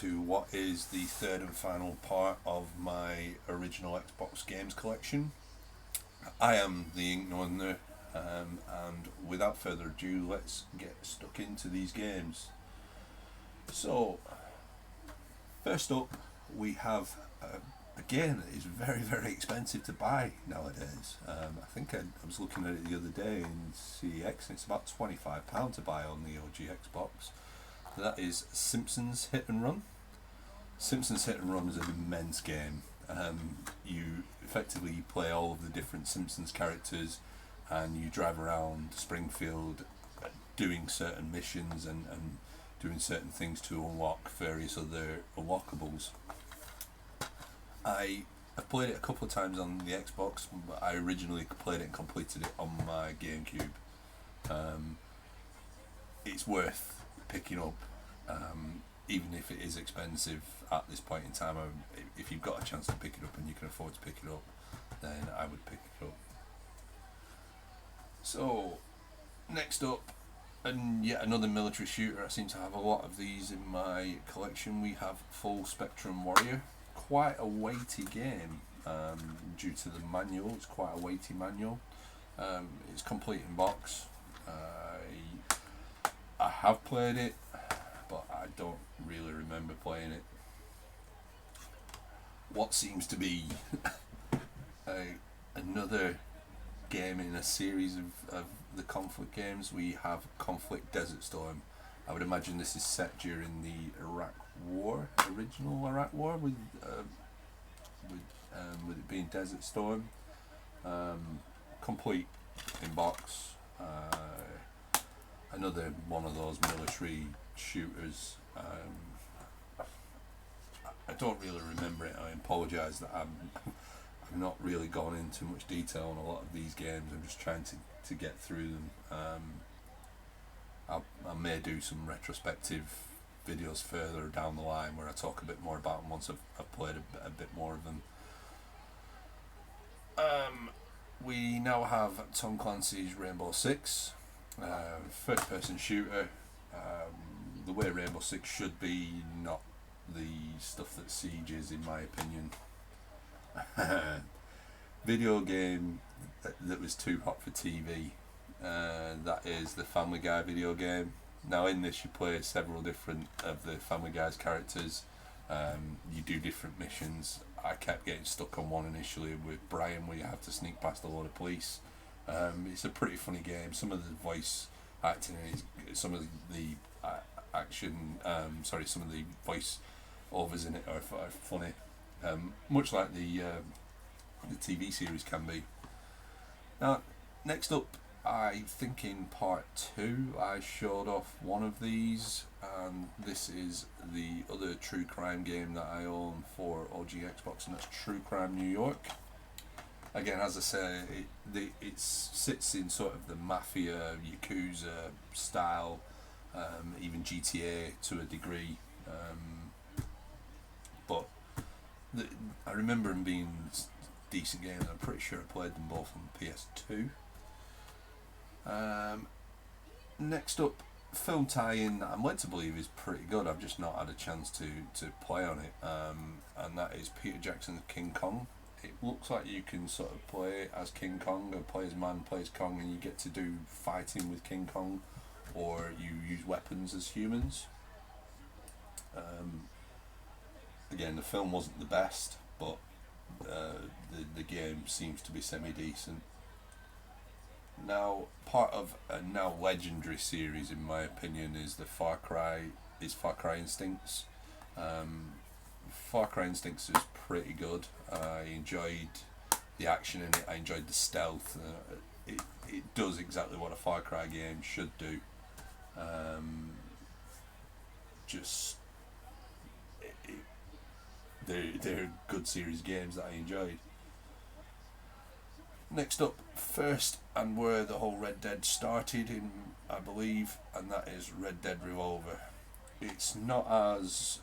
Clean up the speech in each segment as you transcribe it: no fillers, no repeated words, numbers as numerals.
to what is the third and final part of my original Xbox games collection. I am the inkednortherner, and without further ado, let's get stuck into these games. So, first up, we have a game that is very expensive to buy nowadays. I think I was looking at it the other day in CEX, and it's about £25 to buy on the OG Xbox. That is Simpsons Hit and Run. Simpsons Hit and Run is an immense game. You effectively play all of the different Simpsons characters, and you drive around Springfield doing certain missions and doing certain things to unlock various other unlockables. I have played it a couple of times on the Xbox, but I originally played it and completed it on my GameCube. It's worth picking up, even if it is expensive at this point in time. If you've got a chance to pick it up and you can afford to pick it up, then I would pick it up. So, next up, and yet another military shooter. I seem to have a lot of these in my collection. We have Full Spectrum Warrior. Quite a weighty game, due to the manual. It's quite a weighty manual. It's complete in box. I have played it, but I don't really remember playing it. What seems to be another game in a series of the conflict games, we have Conflict Desert Storm. I would imagine this is set during the Iraq War, original Iraq War, with it being Desert Storm. Complete in box. Another one of those military shooters. I don't really remember it. I apologise that I've not really gone into much detail on a lot of these games. I'm just trying to get through them. I may do some retrospective videos further down the line where I talk a bit more about them once I've played a bit more of them. We now have Tom Clancy's Rainbow Six, first person shooter, the way Rainbow Six should be, not the stuff that Siege is, in my opinion. Video game that was too hot for TV. That is the Family Guy video game. Now in this you play several different of the Family Guy's characters. You do different missions. I kept getting stuck on one initially with Brian, where you have to sneak past a load of police. It's a pretty funny game. Some of the voice acting in it, some of the some of the voice overs in it are funny. Much like the TV series can be. Now, next up, I think in part 2 I showed off one of these, and this is the other true crime game that I own for OG Xbox, and that's True Crime New York. Again, as I say, it sits in sort of the Mafia, Yakuza style, even GTA to a degree, but I remember them being decent games. I'm pretty sure I played them both on PS2. Next up, film tie-in that I'm led to believe is pretty good. I've just not had a chance to play on it, and that is Peter Jackson's King Kong. It looks like you can sort of play as King Kong, or play as man, play as Kong, and you get to do fighting with King Kong, or you use weapons as humans. Again, the film wasn't the best, but the game seems to be semi-decent. Now, part of a now legendary series, in my opinion, is Far Cry Instincts. Far Cry Instincts is pretty good. I enjoyed the action in it. I enjoyed the stealth. It does exactly what a Far Cry game should do. They're good series games that I enjoyed. Next up, first, and where the whole Red Dead started in, I believe, and that is Red Dead Revolver. It's not as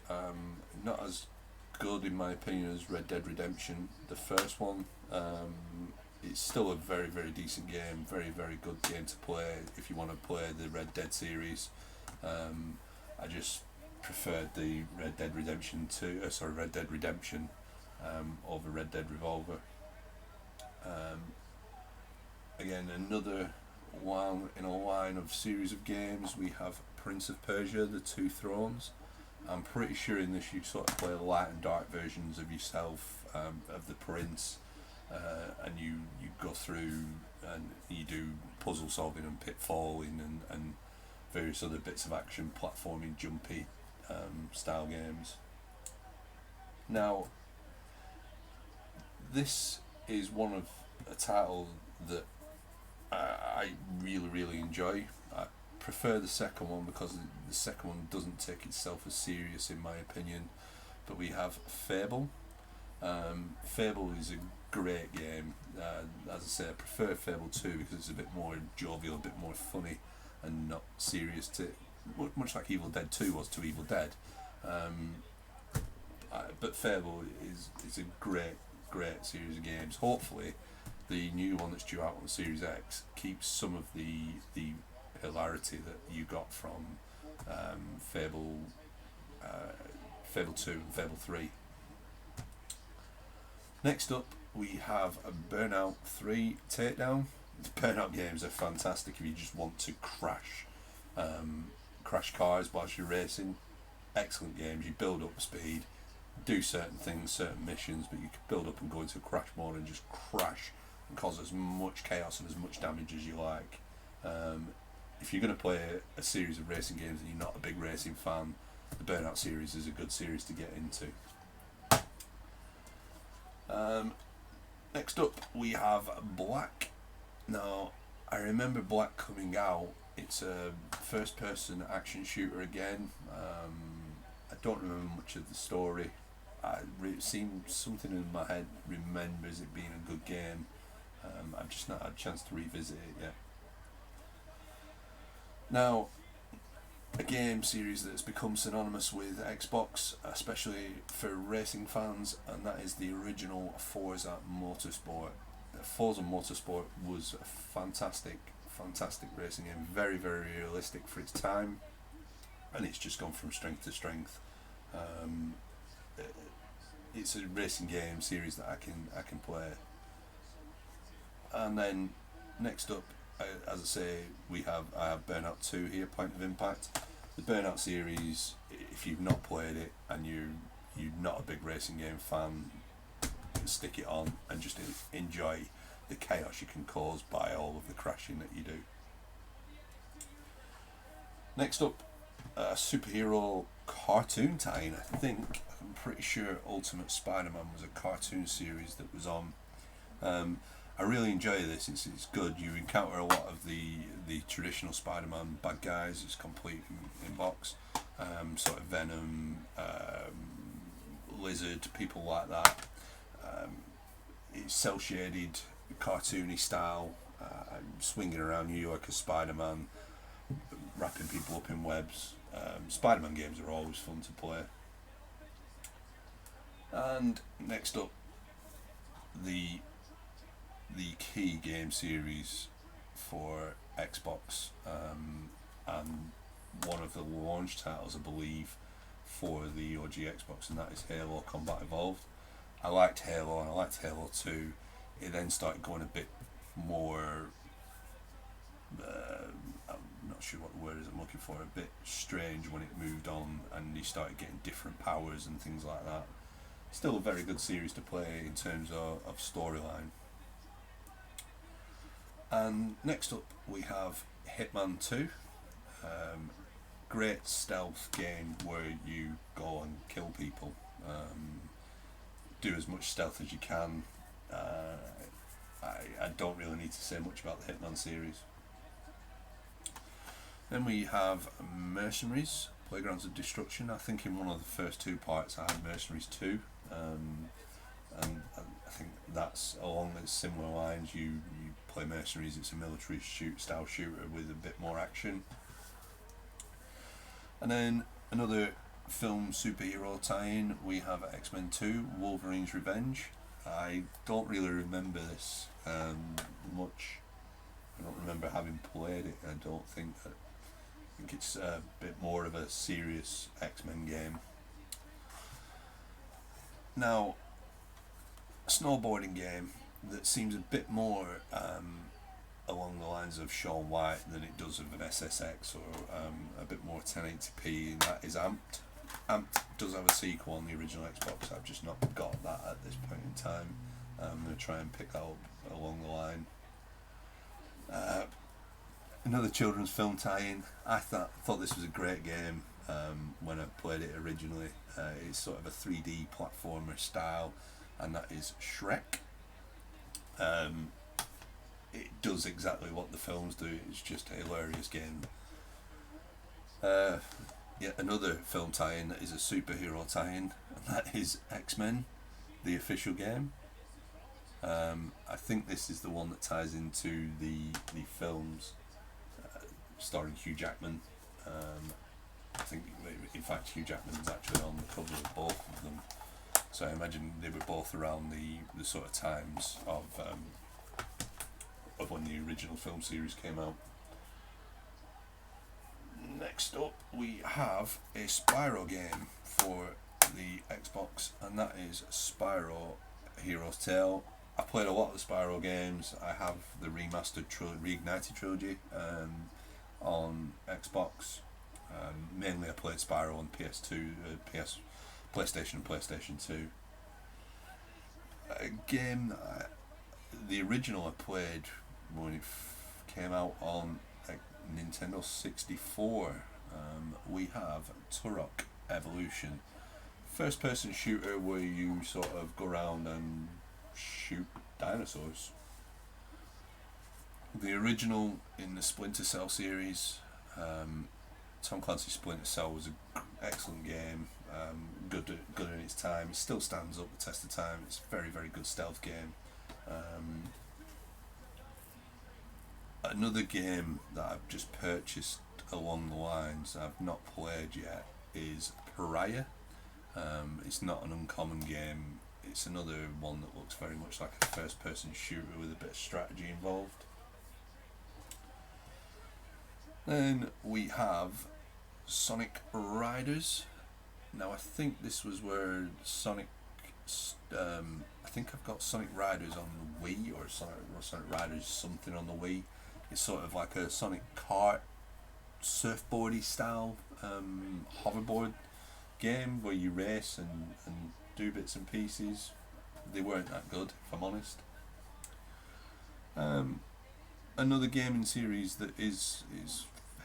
good in my opinion as Red Dead Redemption, the first one. It's still a very decent game, very good game to play if you want to play the Red Dead series. I just preferred the Red Dead Redemption 2, Red Dead Redemption over Red Dead Revolver. Again, another one in a line of series of games. We have Prince of Persia: The Two Thrones. I'm pretty sure in this you sort of play light and dark versions of yourself, of the prince, and you go through and you do puzzle solving and pitfalling and various other bits of action, platforming, jumpy style games. Now, this is one of a title that I really enjoy. I prefer the second one because the second one doesn't take itself as serious, in my opinion. But we have Fable. Fable is a great game. As I say, I prefer Fable 2 because it's a bit more jovial, a bit more funny, and not serious, to much like Evil Dead 2 was to Evil Dead. But Fable is a great series of games. Hopefully the new one that's due out on Series X keeps some of the hilarity that you got from Fable 2 and Fable 3. Next up, we have a Burnout 3 Takedown. The Burnout games are fantastic if you just want to crash cars whilst you're racing. Excellent games. You build up speed, do certain things, certain missions, but you can build up and go into crash mode and just crash and cause as much chaos and as much damage as you like. If you're going to play a series of racing games and you're not a big racing fan, the Burnout series is a good series to get into. Next up, we have Black. Now, I remember Black coming out. It's a first-person action shooter again. I don't remember much of the story. It seemed something in my head remembers it being a good game. I've just not had a chance to revisit it yet. Now, a game series that's become synonymous with Xbox, especially for racing fans, and that is the original Forza Motorsport. Forza Motorsport was a fantastic racing game, very realistic for its time, and it's just gone from strength to strength. It's a racing game series that I can play. And then next up, as I say, I have Burnout 2 here, Point of Impact. The Burnout series, if you've not played it and you're not a big racing game fan, stick it on and just enjoy the chaos you can cause by all of the crashing that you do. Next up, a superhero cartoon tie-in. I'm pretty sure Ultimate Spider-Man was a cartoon series that was on. I really enjoy this. It's good. You encounter a lot of the traditional Spider-Man bad guys. It's complete in box. Sort of Venom, Lizard, people like that. It's cel-shaded, cartoony style, swinging around New York as Spider-Man, wrapping people up in webs. Spider-Man games are always fun to play. And next up, the key game series for Xbox, and one of the launch titles, I believe, for the OG Xbox, and that is Halo Combat Evolved. I liked Halo and I liked Halo 2. It then started going a bit more, I'm not sure what the word is I'm looking for, a bit strange when it moved on and you started getting different powers and things like that. Still a very good series to play in terms of storyline. And next up we have Hitman 2. Great stealth game where you go and kill people. Do as much stealth as you can. I don't really need to say much about the Hitman series. Then we have Mercenaries, Playgrounds of Destruction. I think in one of the first two parts I had Mercenaries 2. And I think that's along the similar lines. You play Mercenaries, it's a military style shooter with a bit more action. And then another film superhero tie-in, we have X-Men 2, Wolverine's Revenge. I don't really remember this much. I don't remember having played it. I don't think that think it's a bit more of a serious X-Men game. Now, a snowboarding game that seems a bit more along the lines of Sean White than it does of an SSX, or a bit more 1080p, and that is Amped. Amped does have a sequel on the original Xbox. I've just not got that at this point in time. I'm going to try and pick that up along the line. Another children's film tie-in. I thought this was a great game when I played it originally. It's sort of a 3D platformer style, and that is Shrek. It does exactly what the films do. It's just a hilarious game. Yet another film tie-in that is a superhero tie-in, and that is X-Men, the official game. I think this is the one that ties into the films starring Hugh Jackman. I think, in fact, Hugh Jackman's actually on the cover of both of them. So I imagine they were both around the sort of times of when the original film series came out. Next up, we have a Spyro game for the Xbox, and that is Spyro Hero's Tale. I played a lot of the Spyro games. I have the remastered Reignited trilogy on Xbox. Mainly I played Spyro on PS2, PlayStation and PlayStation 2. A game the original I played when it came out on Nintendo 64. We have Turok Evolution. First person shooter where you sort of go around and shoot dinosaurs. The original in the Splinter Cell series, Tom Clancy's Splinter Cell was an excellent game, good in its time. It still stands up the test of time. It's a very, very good stealth game. Another game that I've just purchased along the lines I've not played yet is Pariah. It's not an uncommon game. It's another one that looks very much like a first person shooter with a bit of strategy involved. Then we have Sonic Riders. Now I think this was where Sonic, I think I've got Sonic Riders on the Wii, or Sonic Riders something on the Wii. It's sort of like a Sonic kart, surfboardy style hoverboard game where you race and do bits and pieces. They weren't that good, if I'm honest. Another gaming series that is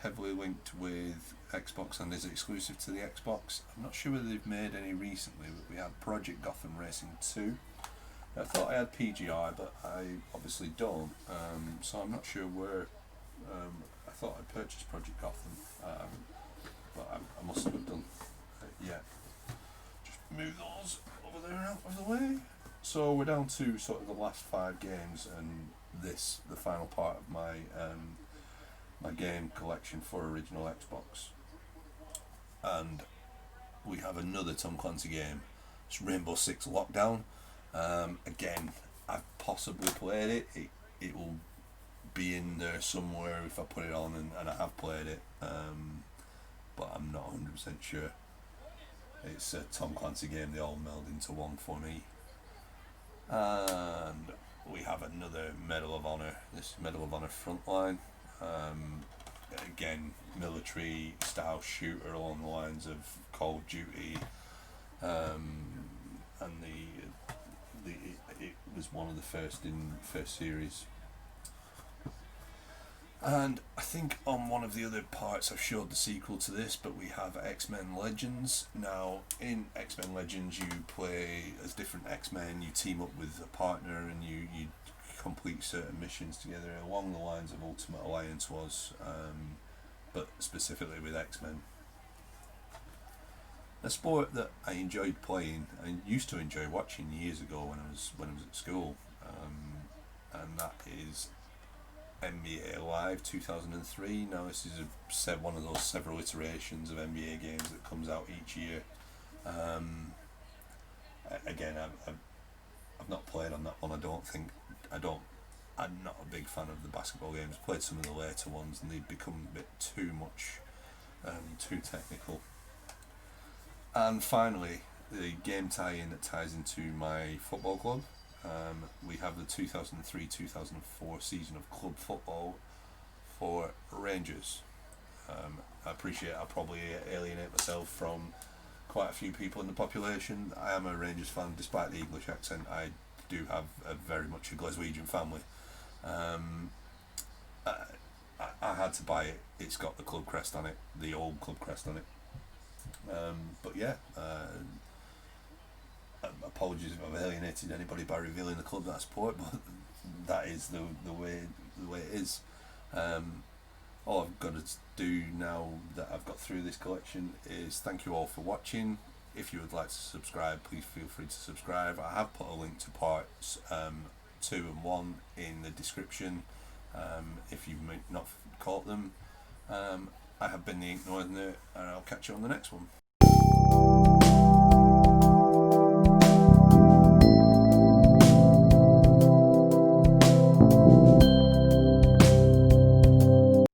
heavily linked with Xbox and is exclusive to the Xbox. I'm not sure whether they've made any recently, but we had Project Gotham Racing 2. I thought I had PGI, but I obviously don't, so I'm not sure where. I thought I purchased Project Gotham, but I must have done. Yeah, just move those over there out of the way. So we're down to sort of the last 5 games, and this, the final part of my my game collection for original Xbox. And we have another Tom Clancy game. It's Rainbow Six Lockdown. Again, I've possibly played it. It will be in there somewhere if I put it on, and I have played it, but I'm not 100% sure. It's a Tom Clancy game. They all meld into one for me. And we have another Medal of Honor. This is Medal of Honor Frontline. Again, military style shooter along the lines of Call of Duty, and it was one of the first in first series. And I think on one of the other parts I've showed the sequel to this, but we have X-Men Legends. Now, in X-Men Legends you play as different X-Men, you team up with a partner, and you complete certain missions together along the lines of Ultimate Alliance was, but specifically with X-Men. A sport that I enjoyed playing, I used to enjoy watching years ago when I was at school, and that is NBA Live 2003. Now this is one of those several iterations of NBA games that comes out each year. Again, I've not played on that one. I'm not a big fan of the basketball games. Played some of the later ones, and they've become a bit too much too technical. And finally, the game tie-in that ties into my football club. We have the 2003-2004 season of club football for Rangers. I appreciate I probably alienate myself from quite a few people in the population. I am a Rangers fan, despite the English accent. I do have a very much a Glaswegian family. Um, I, I had to buy it. It's got the club crest on it, the old club crest on it. But yeah, apologies if I've alienated anybody by revealing the club that I support, but that is the way it is. Um, all I've got to do now that I've got through this collection is thank you all for watching. If you would like to subscribe, please feel free to subscribe. I have put a link to parts 2 and 1 in the description if you've not caught them. I have been the Ink Northerner, and I'll catch you on the next one.